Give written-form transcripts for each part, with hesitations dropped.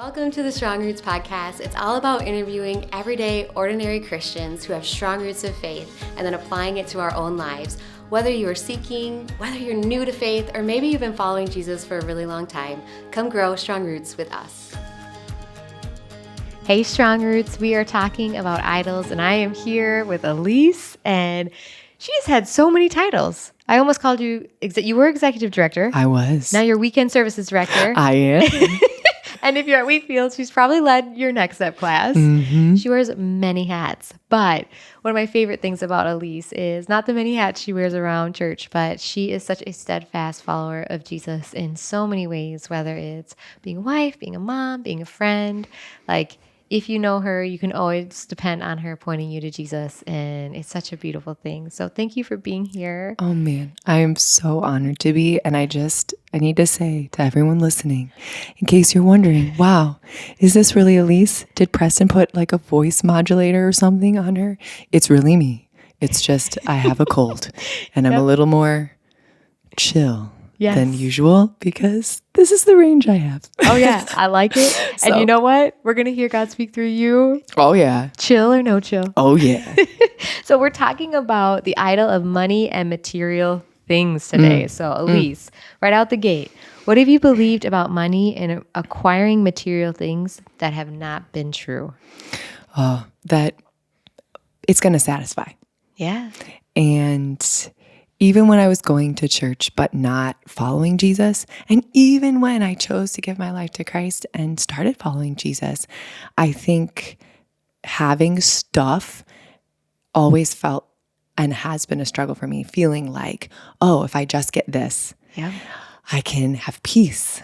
Welcome to the Strong Roots podcast. It's all about interviewing everyday, ordinary Christians who have strong roots of faith and then applying it to our own lives. Whether you are seeking, whether you're new to faith, or maybe you've been following Jesus for a really long time, come grow strong roots with us. Hey, Strong Roots. We are talking about idols, and I am here with Alyce, and she's had so many titles. I almost called you, you were executive director. I was. Now you're weekend services director. I am. And if you're at Wheatfield, she's probably led your next step class. Mm-hmm. She wears many hats. But one of my favorite things about Alyce is not the many hats she wears around church, but she is such a steadfast follower of Jesus in so many ways, whether it's being a wife, being a mom, being a friend. Like, if you know her, you can always depend on her pointing you to Jesus, and it's such a beautiful thing. So thank you for being here. Oh man, I am so honored to be. And I need to say to everyone listening, in case you're wondering, wow, is this really Alyce? Did Preston put like a voice modulator or something on her? It's really me. It's just, I have a cold and I'm a little more chill. Yes. Than usual, because this is the range I have. Oh yeah, I like it. And you know what? We're going to hear God speak through you. Oh yeah. Chill or no chill. Oh yeah. So we're talking about the idol of money and material things today. So Alyce, right out the gate, what have you believed about money and acquiring material things that have not been true? That it's going to satisfy. Yeah. And even when I was going to church but not following Jesus, and even when I chose to give my life to Christ and started following Jesus, I think having stuff always felt and has been a struggle for me, feeling like, oh, if I just get this, I can have peace.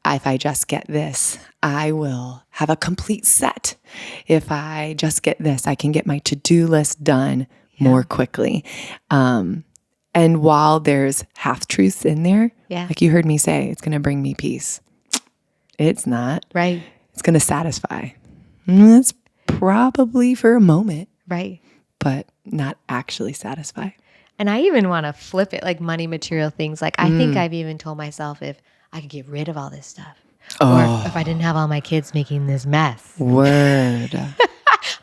If I just get this, I will have a complete set. If I just get this, I can get my to-do list done more quickly. And while there's half-truths in there, like you heard me say, it's going to bring me peace. It's not. Right. It's going to satisfy. It's probably for a moment. Right. But not actually satisfy. And I even want to flip it, like money, material things. Like I think I've even told myself if I could get rid of all this stuff. Or if I didn't have all my kids making this mess. Word.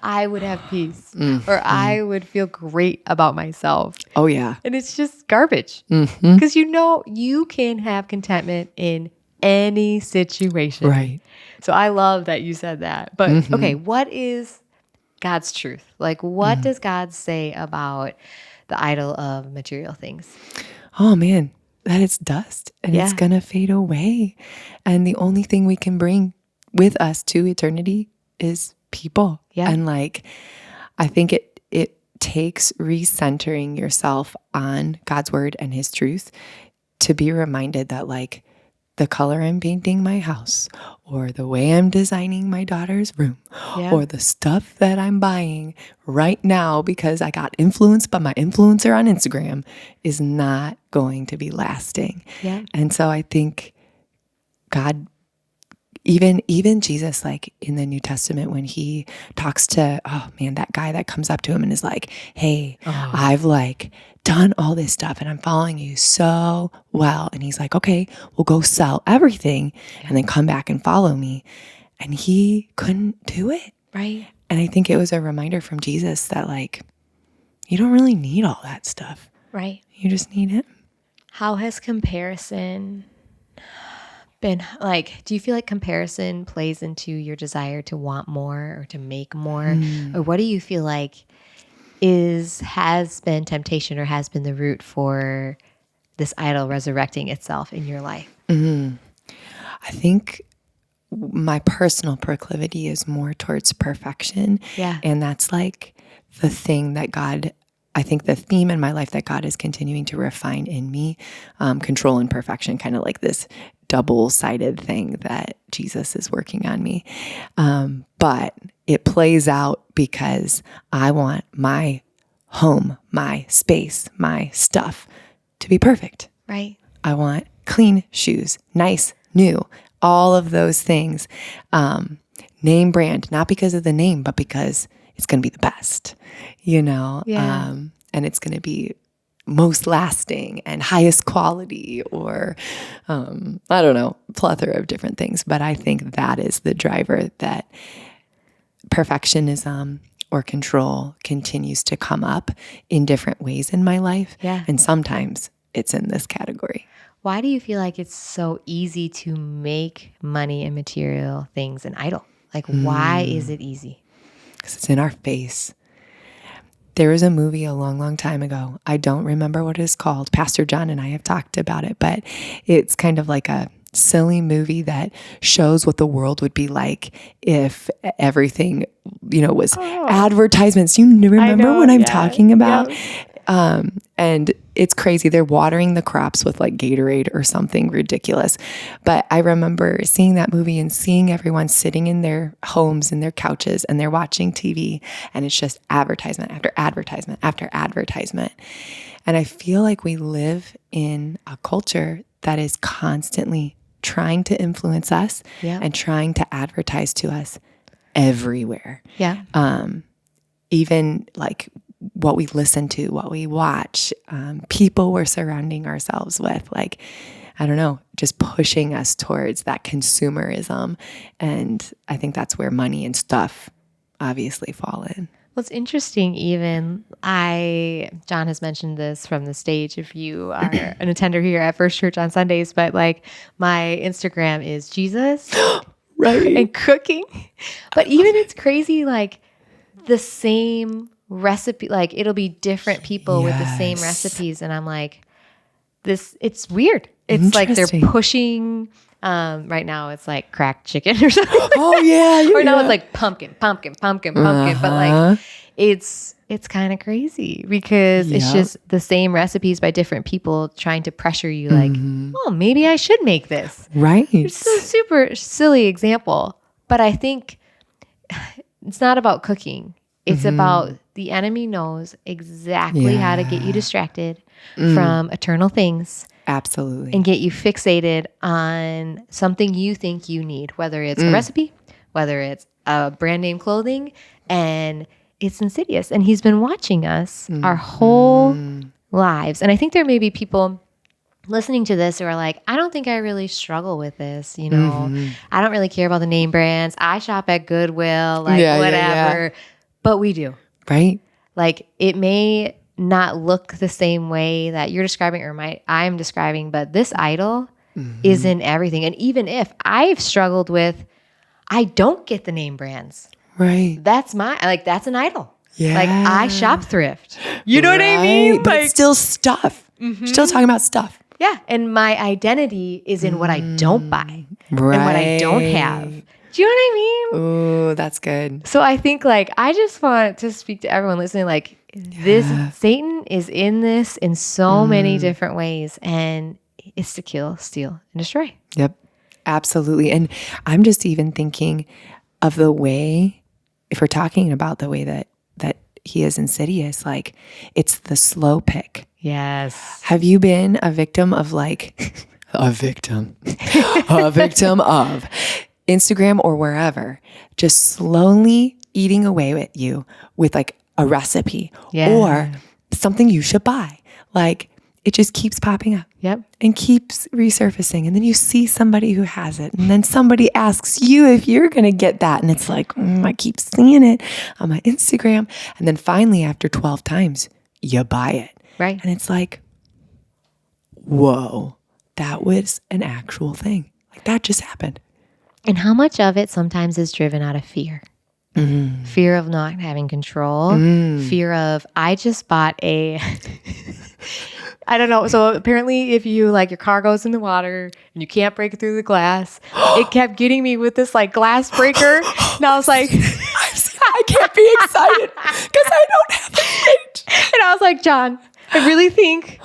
I would have peace or I would feel great about myself. Oh, yeah. And it's just garbage because you can have contentment in any situation. Right. So I love that you said that. But okay, what is God's truth? Like what does God say about the idol of material things? Oh, man, that it's dust and it's going to fade away. And the only thing we can bring with us to eternity is people. Yeah. And like, I think it takes recentering yourself on God's word and his truth to be reminded that like the color I'm painting my house or the way I'm designing my daughter's room or the stuff that I'm buying right now because I got influenced by my influencer on Instagram is not going to be lasting. Yeah. And so I think God, even Jesus, like in the New Testament, when he talks to, that guy that comes up to him and is like, hey, I've like done all this stuff and I'm following you so well. And he's like, okay, we'll go sell everything and then come back and follow me. And he couldn't do it. Right. And I think it was a reminder from Jesus that like, you don't really need all that stuff. Right. You just need him. How has comparison been like, do you feel like comparison plays into your desire to want more or to make more? Or what do you feel like has been temptation or has been the root for this idol resurrecting itself in your life? I think my personal proclivity is more towards perfection. Yeah. And that's like the thing that I think the theme in my life that God is continuing to refine in me, control and perfection, kind of like this double-sided thing that Jesus is working on me. But it plays out because I want my home, my space, my stuff to be perfect. Right. I want clean shoes, nice, new, all of those things. Name brand, not because of the name, but because it's going to be the best, Yeah. And it's going to be most lasting and highest quality, or I don't know, plethora of different things. But I think that is the driver that perfectionism or control continues to come up in different ways in my life. Yeah. And sometimes it's in this category. Why do you feel like it's so easy to make money and material things an idol? Like, why is it easy? Because it's in our face. There was a movie a long, long time ago. I don't remember what it's called. Pastor John and I have talked about it, but it's kind of like a silly movie that shows what the world would be like if everything, was advertisements. You remember what I'm talking about? Yeah. And it's crazy. They're watering the crops with like Gatorade or something ridiculous. But I remember seeing that movie and seeing everyone sitting in their homes, in their couches, and they're watching TV. And it's just advertisement after advertisement after advertisement. And I feel like we live in a culture that is constantly trying to influence us and trying to advertise to us everywhere. Yeah. Even like what we listen to, what we watch, people we're surrounding ourselves with, like, I don't know, just pushing us towards that consumerism. And I think that's where money and stuff obviously fall in. Well, it's interesting even, John has mentioned this from the stage if you are an attender here at First Church on Sundays, but like my Instagram is Jesus right, and cooking. But even it's crazy, like the same recipe, like it'll be different people with the same recipes. And I'm like, it's weird. It's like they're pushing, right now it's like cracked chicken or something. Oh yeah. Or now it's like pumpkin. But like it's kind of crazy because it's just the same recipes by different people trying to pressure you like, oh, maybe I should make this. Right. It's a super silly example, but I think it's not about cooking. It's about the enemy knows exactly how to get you distracted from eternal things. Absolutely. And get you fixated on something you think you need, whether it's a recipe, whether it's a brand name clothing, and it's insidious. And he's been watching us our whole lives. And I think there may be people listening to this who are like, I don't think I really struggle with this. I don't really care about the name brands. I shop at Goodwill, whatever. Yeah. But we do. Right. Like it may not look the same way that you're describing or I'm describing, but this idol is in everything. And even if I've struggled with, I don't get the name brands. Right. That's that's an idol. Yeah. Like I shop thrift. You know what I mean? But it's still stuff. Still talking about stuff. Yeah. And my identity is in what I don't buy and what I don't have. Do you know what I mean? Ooh, that's good. So I think I just want to speak to everyone listening, this Satan is in this in so many different ways, and it's to kill, steal, and destroy. Yep, absolutely. And I'm just even thinking of the way, if we're talking about the way that he is insidious, it's the slow pick. Yes. Have you been a victim of a victim of Instagram or wherever, just slowly eating away at you with a recipe or something you should buy. It just keeps popping up and keeps resurfacing. And then you see somebody who has it. And then somebody asks you if you're going to get that. And it's I keep seeing it on my Instagram. And then finally, after 12 times, you buy it. Right. And it's whoa, that was an actual thing. That just happened. And how much of it sometimes is driven out of fear? Fear of not having control. Fear of, I just bought I don't know. So apparently if you your car goes in the water and you can't break it through the glass, it kept getting me with this glass breaker. And I was like, I can't be excited because I don't have a rate. And I was like, John, I really think,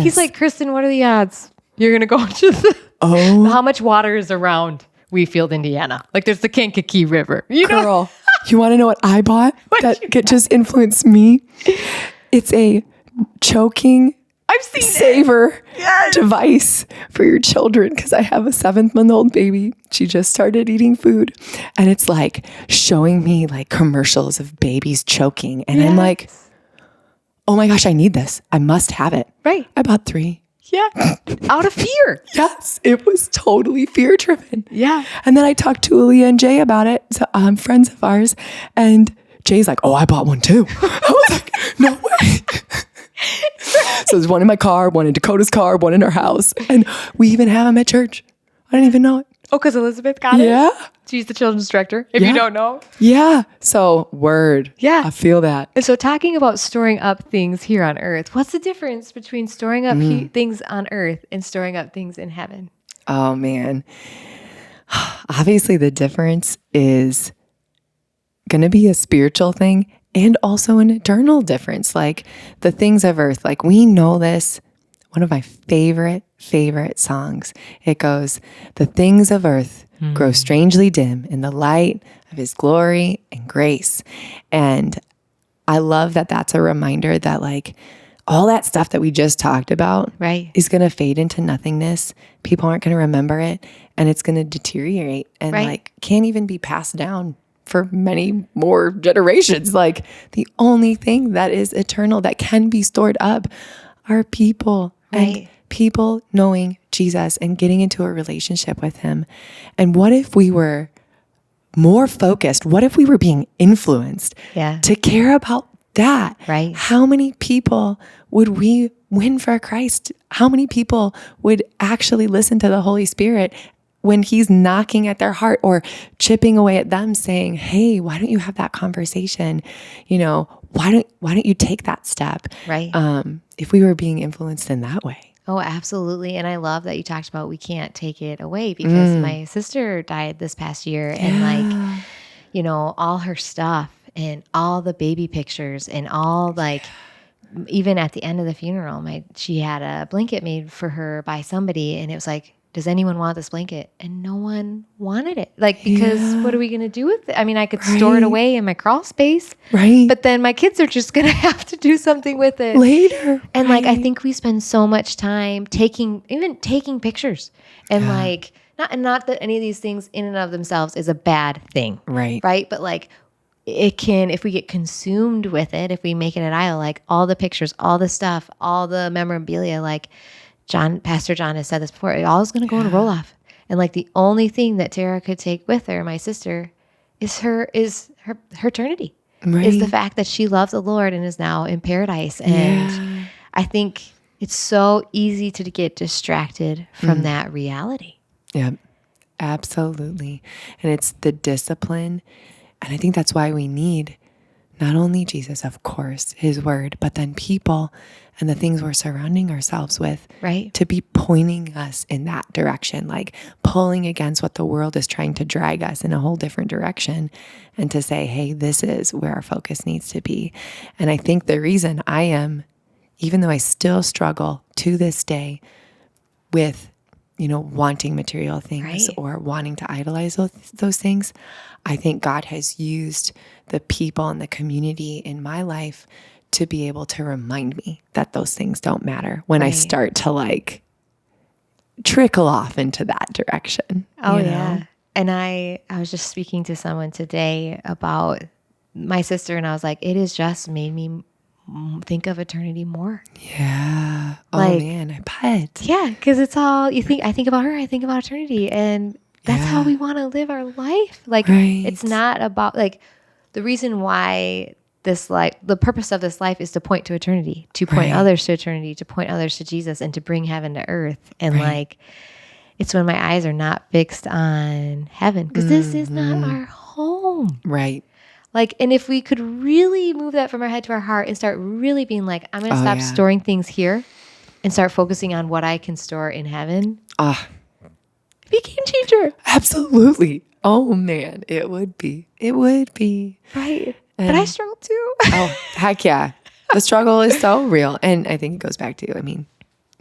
he's like, Kristin, what are the odds you're going to go to how much water is around Wheatfield, Indiana? There's the Kankakee River. Girl, you want to know what I bought that just influenced me? It's a choking saver device for your children because I have a 7-month-old baby. She just started eating food. And it's showing me commercials of babies choking. And I'm oh my gosh, I need this. I must have it. Right. I bought 3. Yeah. Out of fear. Yes. It was totally fear driven. Yeah. And then I talked to Aaliyah and Jay about it, so, friends of ours. And Jay's like, oh, I bought one too. I was like, no way. So there's one in my car, one in Dakota's car, one in our house. And we even have them at church. I didn't even know it. Oh, because Elizabeth got it? Yeah. She's the children's director, if you don't know. Yeah. So word. Yeah. I feel that. And so talking about storing up things here on earth, what's the difference between storing up things on earth and storing up things in heaven? Oh, man. Obviously, the difference is going to be a spiritual thing and also an eternal difference. Like the things of earth, like we know this. One of my favorite songs. It goes, the things of earth grow strangely dim in the light of his glory and grace. And I love that that's a reminder that like all that stuff that we just talked about is going to fade into nothingness. People aren't going to remember it and it's going to deteriorate and like can't even be passed down for many more generations. Like the only thing that is eternal that can be stored up are people. And people knowing Jesus and getting into a relationship with him. And what if we were more focused? What if we were being influenced to care about that? Right. How many people would we win for Christ? How many people would actually listen to the Holy Spirit when he's knocking at their heart or chipping away at them saying, hey, why don't you have that conversation? You know, why don't you take that step? Right. If we were being influenced in that way. Oh, absolutely. And I love that you talked about we can't take it away because my sister died this past year and like, you know, all her stuff and all the baby pictures and all like, even at the end of the funeral, she had a blanket made for her by somebody and it was like, does anyone want this blanket? And no one wanted it. Like, because what are we going to do with it? I mean, I could store it away in my crawl space. Right. But then my kids are just going to have to do something with it later. And like, I think we spend so much time taking pictures and like, not that any of these things in and of themselves is a bad thing. Right. Right. But like, it can, if we get consumed with it, if we make it an idol, like all the pictures, all the stuff, all the memorabilia, like, Pastor John has said this before, it all is going to go in a roll off. And like the only thing that Tara could take with her, my sister, is her eternity. Is the fact that she loves the Lord and is now in paradise. And I think it's so easy to get distracted from that reality. Yeah, absolutely. And it's the discipline. And I think that's why we need not only Jesus, of course, his word, but then people and the things we're surrounding ourselves with to be pointing us in that direction, like pulling against what the world is trying to drag us in a whole different direction and to say, hey, this is where our focus needs to be. And I think the reason I am, even though I still struggle to this day with, you know, wanting material things or wanting to idolize those things, I think God has used the people and the community in my life to be able to remind me that those things don't matter when I start to like trickle off into that direction. Oh, yeah. And I was just speaking to someone today about my sister and I was like, it has just made me think of eternity more. Yeah. Like, oh man, I bet. Yeah. Cause it's all I think about her, I think about eternity and that's how we want to live our life. Like it's not about like the reason why this life, the purpose of this life is to point to eternity, to point others to eternity, to point others to Jesus and to bring heaven to earth. And like, it's when my eyes are not fixed on heaven because this is not our home. Right. Like, and if we could really move that from our head to our heart and start really being like, I'm going to stop storing things here and start focusing on what I can store in heaven. Be a game changer. Absolutely. Oh man, it would be. Right. But I struggle too. Oh, heck yeah. The struggle is so real. And I think it goes back to, I mean,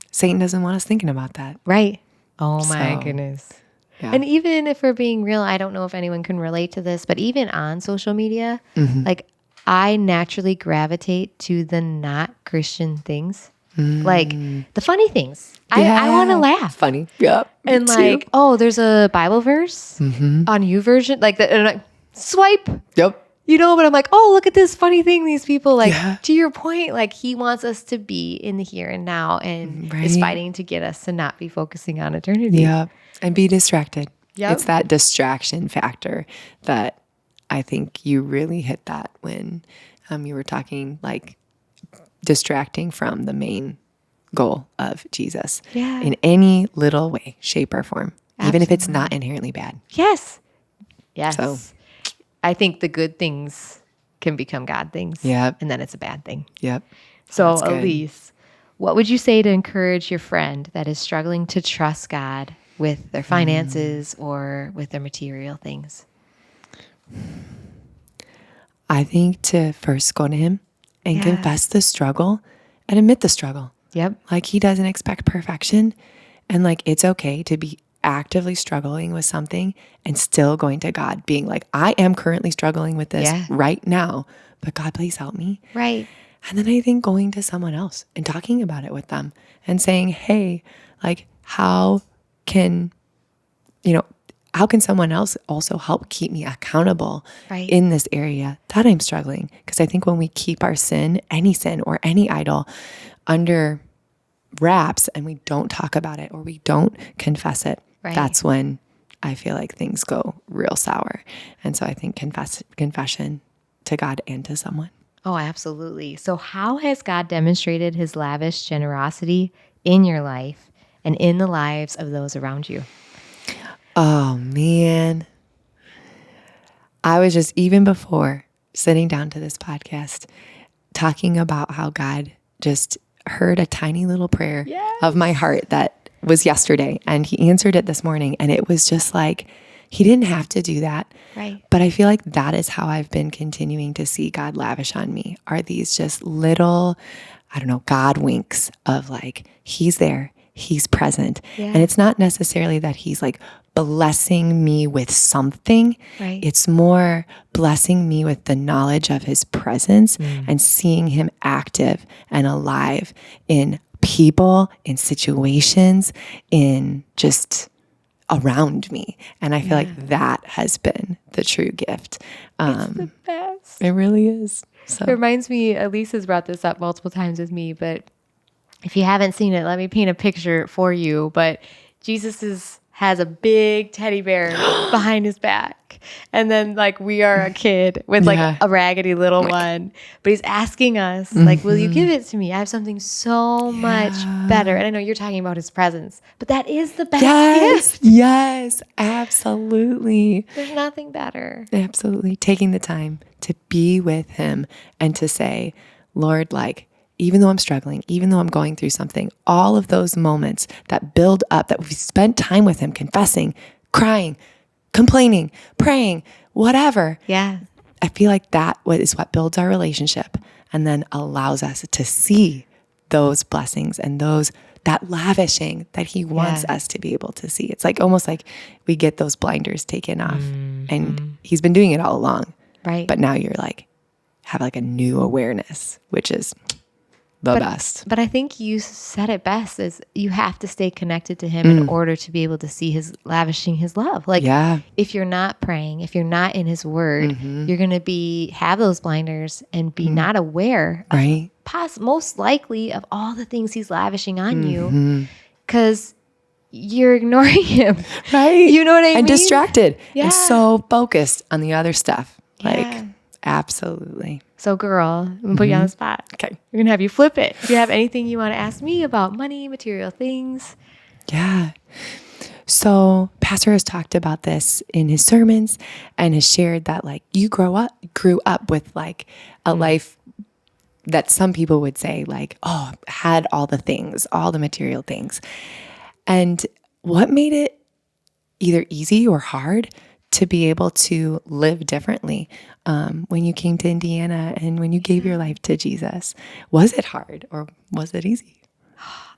Satan doesn't want us thinking about that. Right. Oh my goodness. Yeah. And even if we're being real, I don't know if anyone can relate to this, but even on social media, like I naturally gravitate to the not Christian things. Like the funny things. I want to laugh. Funny. Yep. And like, oh, there's a Bible verse on YouVersion. Like, swipe. Yep. but I'm like, oh, look at this funny thing. These people, to your point, like he wants us to be in the here and now and is fighting to get us to not be focusing on eternity. Yeah. And be distracted. Yep. It's that distraction factor that I think you really hit that when you were talking, like distracting from the main goal of Jesus in any little way, shape, or form, even if it's not inherently bad. Yes. So I think the good things can become God things. Yep. And then it's a bad thing. Yep. So Alyce, what would you say to encourage your friend that is struggling to trust God with their finances or with their material things? I think to first go to him and confess the struggle and admit the struggle. Yep. Like he doesn't expect perfection. And like, it's okay to be actively struggling with something and still going to God being like, I am currently struggling with this right now, but God, please help me. Right. And then I think going to someone else and talking about it with them and saying, hey, like how can someone else also help keep me accountable in this area that I'm struggling? Because I think when we keep our sin, any sin or any idol under wraps and we don't talk about it or we don't confess it, that's when I feel like things go real sour. And so I think confession to God and to someone. Oh, absolutely. So how has God demonstrated his lavish generosity in your life and in the lives of those around you? Oh, man. I was just, even before sitting down to this podcast, talking about how God just heard a tiny little prayer of my heart that was yesterday, and he answered it this morning. And it was just like, he didn't have to do that. Right. But I feel like that is how I've been continuing to see God lavish on me, are these just little, God winks of like, he's there, he's present. Yeah. And it's not necessarily that he's like blessing me with something. Right. It's more blessing me with the knowledge of his presence and seeing him active and alive in people, in situations, in just around me. And I feel like that has been the true gift. It's the best. It really is. So. It reminds me, Alyce has brought this up multiple times with me, but if you haven't seen it, let me paint a picture for you. But Jesus has a big teddy bear behind his back. And then like we are a kid with like a raggedy little one. But he's asking us, like, will you give it to me? I have something so much better. And I know you're talking about his presence, but that is the best gift. Yes, absolutely. There's nothing better. Absolutely. Taking the time to be with him and to say, Lord, like, even though I'm struggling, even though I'm going through something, all of those moments that build up, that we've spent time with him, confessing, crying, complaining, praying, whatever. Yeah. I feel like that is what builds our relationship and then allows us to see those blessings and that lavishing that he wants us to be able to see. It's like almost like we get those blinders taken off and he's been doing it all along. Right. But now you're like, have like a new awareness, which is the best. But I think you said it best, is you have to stay connected to him in order to be able to see his lavishing his love. Like if you're not praying, if you're not in his word, you're going to have those blinders and be not aware most likely of all the things he's lavishing on you because you're ignoring him. Right. You know what I mean? And distracted and so focused on the other stuff. Like absolutely. So girl, I'm going to put you on the spot. Okay. We're going to have you flip it. Do you have anything you want to ask me about money, material things? Yeah. So Pastor has talked about this in his sermons and has shared that like you grew up with like a life that some people would say like, oh, had all the things, all the material things. And what made it either easy or hard to be able to live differently when you came to Indiana and when you gave your life to Jesus? Was it hard or was it easy?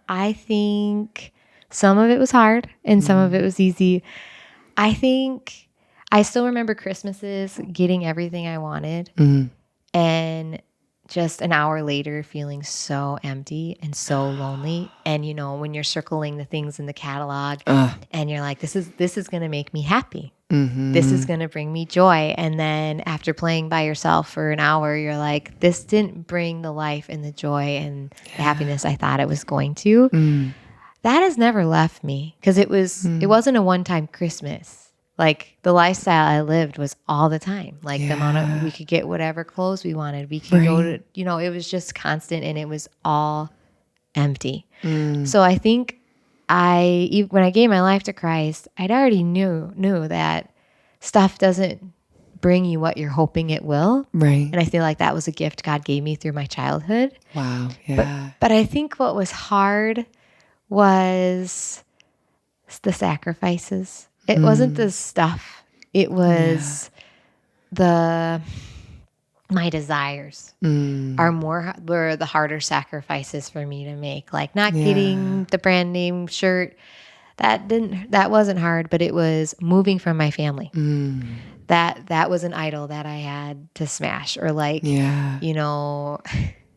I think some of it was hard and some of it was easy. I think I still remember Christmases getting everything I wanted and just an hour later feeling so empty and so lonely. And when you're circling the things in the catalog and you're like, this is going to make me happy. This is going to bring me joy. And then after playing by yourself for an hour, you're like, this didn't bring the life and the joy and the happiness I thought it was going to. That has never left me because it wasn't a one-time Christmas. Like the lifestyle I lived was all the time. Like the amount of, we could get whatever clothes we wanted. We could go to, it was just constant and it was all empty. So I think when I gave my life to Christ, I'd already knew that stuff doesn't bring you what you're hoping it will. Right. And I feel like that was a gift God gave me through my childhood. Wow. Yeah. But I think what was hard was the sacrifices. It wasn't the stuff. It was my desires were the harder sacrifices for me to make. Like not getting the brand name shirt. That wasn't hard, but it was moving from my family. That was an idol that I had to smash, or like,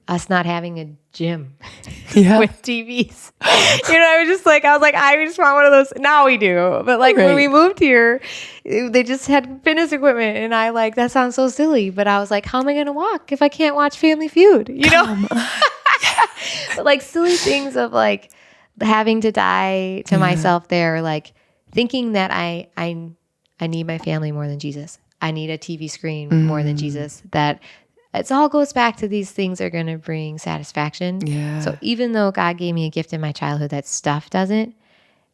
us not having a gym with TVs. I was like, I just want one of those. Now we do. But like when we moved here, they just had fitness equipment. And that sounds so silly. But I was like, how am I going to walk if I can't watch Family Feud? But like silly things of like having to die to myself there. Like thinking that I need my family more than Jesus. I need a TV screen more than Jesus. That it all goes back to these things are going to bring satisfaction. Yeah. So even though God gave me a gift in my childhood that stuff doesn't,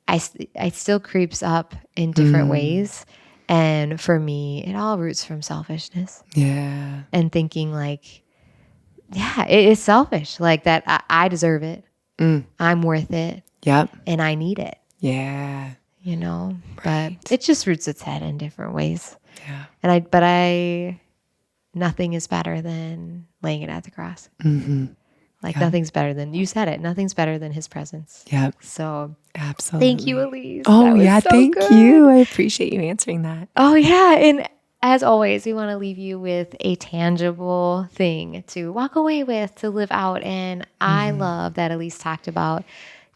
it still creeps up in different ways. And for me, it all roots from selfishness. Yeah. And thinking like, it is selfish. Like that I deserve it. I'm worth it. Yep. And I need it. Yeah. But it just roots its head in different ways. Yeah. And nothing is better than laying it at the cross. Nothing's better than, you said it, nothing's better than his presence. Yep. So absolutely. Thank you, Alyce. Oh yeah. So thank good. you. I appreciate you answering that. Oh yeah. And as always, we want to leave you with a tangible thing to walk away with, to live out. And I love that Alyce talked about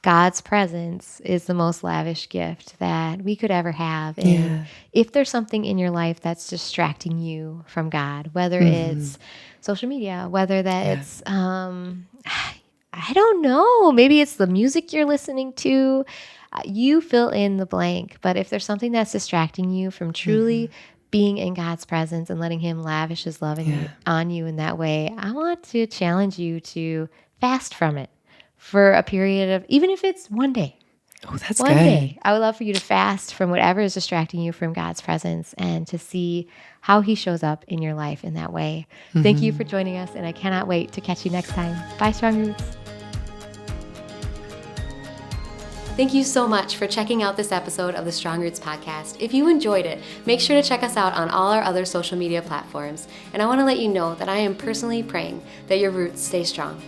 God's presence is the most lavish gift that we could ever have. And if there's something in your life that's distracting you from God, whether it's social media, whether it's, I don't know, maybe it's the music you're listening to, you fill in the blank. But if there's something that's distracting you from truly being in God's presence and letting him lavish his love on you in that way, I want to challenge you to fast from it. For a period of, even if it's one day. Oh, that's one good. day. I would love for you to fast from whatever is distracting you from God's presence and to see how he shows up in your life in that way. Thank you for joining us, and I cannot wait to catch you next time. Bye, Strong Roots. Thank you so much for checking out this episode of the Strong Roots podcast. If you enjoyed it, make sure to check us out on all our other social media platforms. And I want to let you know that I am personally praying that your roots stay strong.